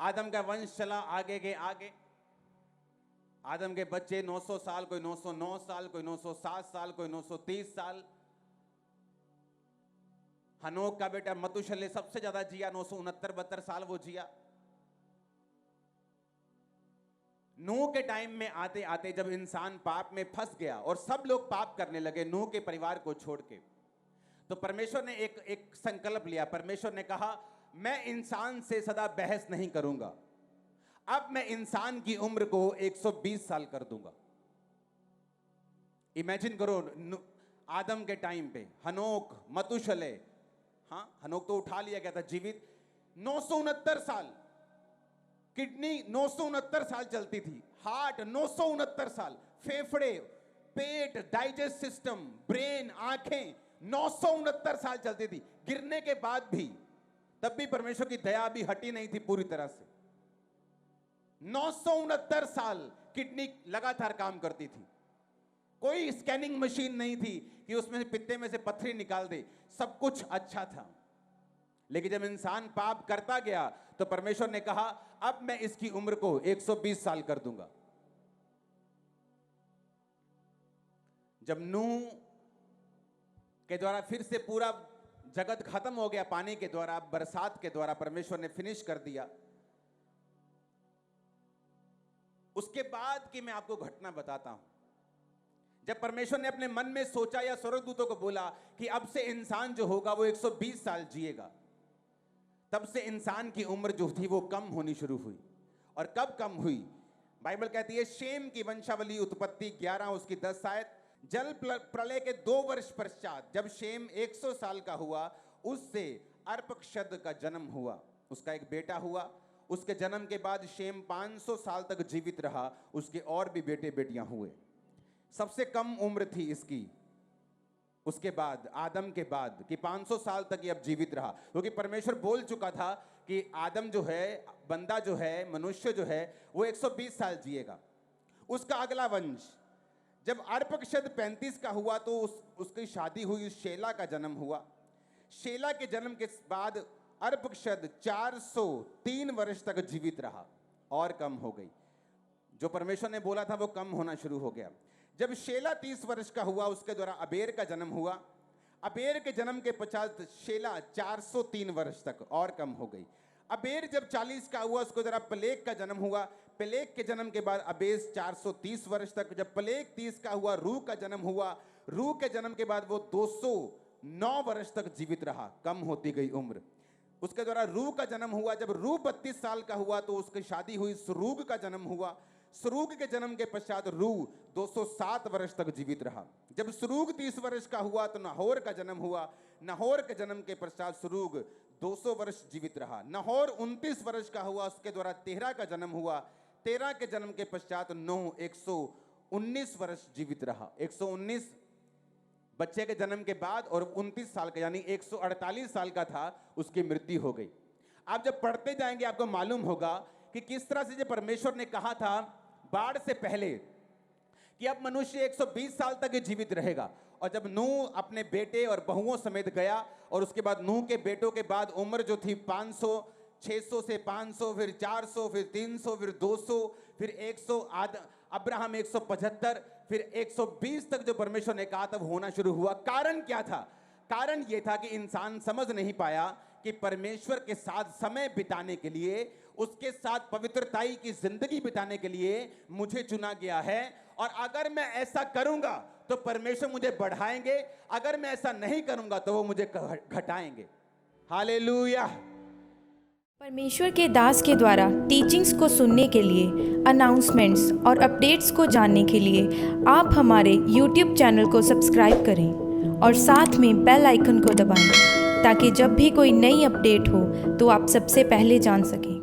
आदम का वंश चला आगे के आगे। आदम के बच्चे 900 साल, कोई 909 साल, कोई 907 साल, कोई 930 साल। हनोक का बेटा मतुशले सबसे ज्यादा जिया, 969-72 साल वो जिया। नूह के टाइम में आते आते जब इंसान पाप में फंस गया और सब लोग पाप करने लगे नूह के परिवार को छोड़ के, तो परमेश्वर ने एक संकल्प लिया। परमेश्वर ने कहा, मैं इंसान से सदा बहस नहीं करूंगा, अब मैं इंसान की उम्र को 120 साल कर दूंगा। इमेजिन करो, आदम के टाइम पे हनोक, मतुशले, हाँ हनोक तो उठा लिया गया था जीवित, 969 साल, किडनी 969 साल चलती थी, हार्ट 969 साल, फेफड़े, पेट, डाइजेस्ट सिस्टम, ब्रेन, आंखें 969 साल चलती थी। गिरने के बाद भी, तब भी परमेश्वर की दया भी हटी नहीं थी पूरी तरह से। 969 साल किडनी लगातार काम करती थी, कोई स्कैनिंग मशीन नहीं थी कि उसमें पित्ते में से पत्थरी निकाल दे, सब कुछ अच्छा था। लेकिन जब इंसान पाप करता गया तो परमेश्वर ने कहा, अब मैं इसकी उम्र को 120 साल कर दूंगा। जब नूह के द्वारा फिर से पूरा जगत खत्म हो गया, पानी के द्वारा, बरसात के द्वारा परमेश्वर ने फिनिश कर दिया, उसके बाद की मैं आपको घटना बताता हूं। जब परमेश्वर ने अपने मन में सोचा या स्वर्गदूतों को बोला कि अब से इंसान जो होगा वो 120 साल जिएगा, तब से इंसान की उम्र जो थी वो कम होनी शुरू हुई। और कब कम हुई? बाइबल कहती है शेम की वंशावली उत्पत्ति 11 उसकी 10 आयत, जल प्रलय के 2 वर्ष पश्चात जब शेम 100 साल का हुआ, उससे अर्पक्षद का जन्म हुआ, उसका एक बेटा हुआ। उसके जन्म के बाद शेम 500 साल तक जीवित रहा, उसके और भी बेटे बेटियां हुए। सबसे कम उम्र थी इसकी उसके बाद, आदम के बाद, कि 500 साल तक ये अब जीवित रहा, क्योंकि परमेश्वर बोल चुका था कि आदम जो है, बंदा जो है, मनुष्य जो है, वो 120 साल जिएगा। उसका अगला वंश, जब अर्पक्षद 35 का हुआ तो उसकी शादी हुई, शेला का जन्म हुआ। शेला के जन्म के बाद अर्पक्षद 403 वर्ष तक जीवित रहा, और कम हो गई। जो परमेश्वर ने बोला था वो कम होना शुरू हो गया। जब शेला 30 वर्ष का हुआ, उसके द्वारा अबेर का जन्म हुआ। अबेर के जन्म के पश्चात शेला 403 वर्ष तक, और कम हो गई। अबेर जब 40 का हुआ, उसके द्वारा पलेग का जन्म हुआ। पलेग के जन्म के बाद अबेस 430 वर्ष तक। जब पलेग 30 का हुआ, रू का जन्म हुआ। रू के जन्म के बाद वो 209 वर्ष तक जीवित रहा, कम होती गई उम्र। उसके द्वारा रू का जन्म हुआ। जब रू 32 साल का हुआ तो उसकी शादी हुई, सरूग का जन्म हुआ। सरूग के जन्म के पश्चात रू 207 वर्ष तक जीवित रहा। जब सरूग 30 वर्ष का हुआ तो नाहोर का जन्म हुआ। नाहोर के जन्म के पश्चात सरूग 200 वर्ष जीवित रहा। नाहोर 29 वर्ष का हुआ, उसके द्वारा तेरह का जन्म हुआ। तेरह के जन्म के पश्चात नूह 119 वर्ष जीवित रहा। 119 बच्चे के जन्म के बाद, और 29 साल का यानी 148 साल का था, उसकी मृत्यु हो गई। आप जब पढ़ते जाएंगे आपको मालूम होगा कि किस तरह से जब परमेश्वर ने कहा था बाढ़ से पहले कि अब मनुष्य 120 साल तक जीवित रहेगा, और जब नूह अपने बेटे और बहुओं समेत गया, और उसके बाद नूह के बेटों के बाद उम्र जो थी 500, 600 से 500, फिर 400, फिर 300, फिर 200, फिर 100, अब्राहम 175, फिर 120 तक जो परमेश्वर ने कहा तब होना शुरू हुआ। कारण क्या था? कारण यह था कि इंसान समझ नहीं पाया कि परमेश्वर के साथ समय बिताने के लिए, उसके साथ पवित्रताई की जिंदगी बिताने के लिए मुझे चुना गया है, और अगर मैं ऐसा करूंगा तो परमेश्वर मुझे बढ़ाएंगे, अगर मैं ऐसा नहीं करूंगा तो वो मुझे घटाएंगे। हालेलुया। परमेश्वर के दास के द्वारा टीचिंग्स को सुनने के लिए, अनाउंसमेंट्स और अपडेट्स को जानने के लिए आप हमारे YouTube चैनल को सब्सक्राइब करें और साथ में बेल आइकन को दबाएं, ताकि जब भी कोई नई अपडेट हो तो आप सबसे पहले जान सकें।